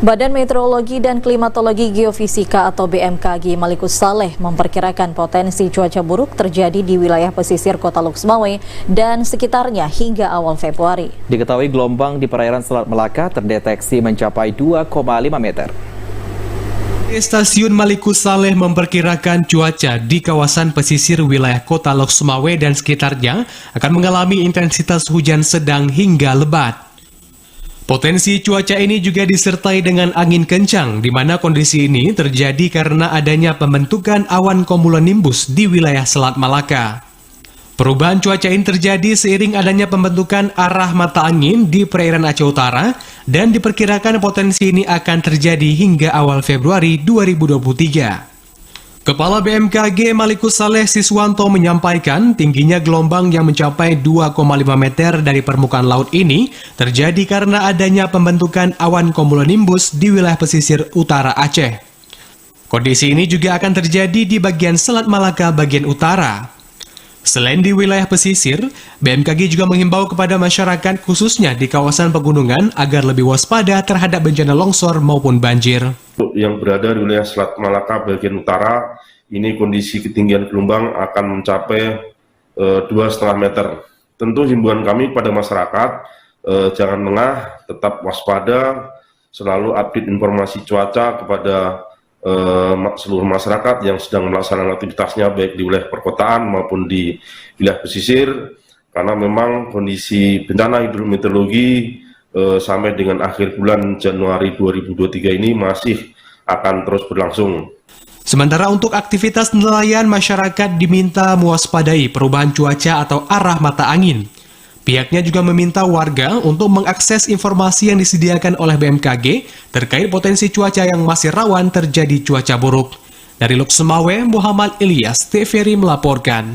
Badan Meteorologi dan Klimatologi Geofisika atau BMKG Malikus Saleh memperkirakan potensi cuaca buruk terjadi di wilayah pesisir Kota Lhokseumawe dan sekitarnya hingga awal Februari. Diketahui gelombang di perairan Selat Malaka terdeteksi mencapai 2,5 meter. Stasiun Malikus Saleh memperkirakan cuaca di kawasan pesisir wilayah Kota Lhokseumawe dan sekitarnya akan mengalami intensitas hujan sedang hingga lebat. Potensi cuaca ini juga disertai dengan angin kencang, di mana kondisi ini terjadi karena adanya pembentukan awan cumulonimbus di wilayah Selat Malaka. Perubahan cuaca ini terjadi seiring adanya pembentukan arah mata angin di perairan Aceh Utara dan diperkirakan potensi ini akan terjadi hingga awal Februari 2023. Kepala BMKG Malikus Saleh Siswanto menyampaikan tingginya gelombang yang mencapai 2,5 meter dari permukaan laut ini terjadi karena adanya pembentukan awan cumulonimbus di wilayah pesisir utara Aceh. Kondisi ini juga akan terjadi di bagian Selat Malaka bagian utara. Selain di wilayah pesisir, BMKG juga menghimbau kepada masyarakat khususnya di kawasan pegunungan agar lebih waspada terhadap bencana longsor maupun banjir. Yang berada di wilayah Selat Malaka bagian utara, ini kondisi ketinggian gelombang akan mencapai 2,5 meter. Tentu himbauan kami pada masyarakat, jangan lengah, tetap waspada, selalu update informasi cuaca kepada seluruh masyarakat yang sedang melaksanakan aktivitasnya baik di wilayah perkotaan maupun di wilayah pesisir, karena memang kondisi bencana hidrometeorologi sampai dengan akhir bulan Januari 2023 ini masih akan terus berlangsung. Sementara untuk aktivitas nelayan, masyarakat diminta mewaspadai perubahan cuaca atau arah mata angin. Pihaknya juga meminta warga untuk mengakses informasi yang disediakan oleh BMKG terkait potensi cuaca yang masih rawan terjadi cuaca buruk. Dari Lhokseumawe, Muhammad Ilyas, TVRI melaporkan.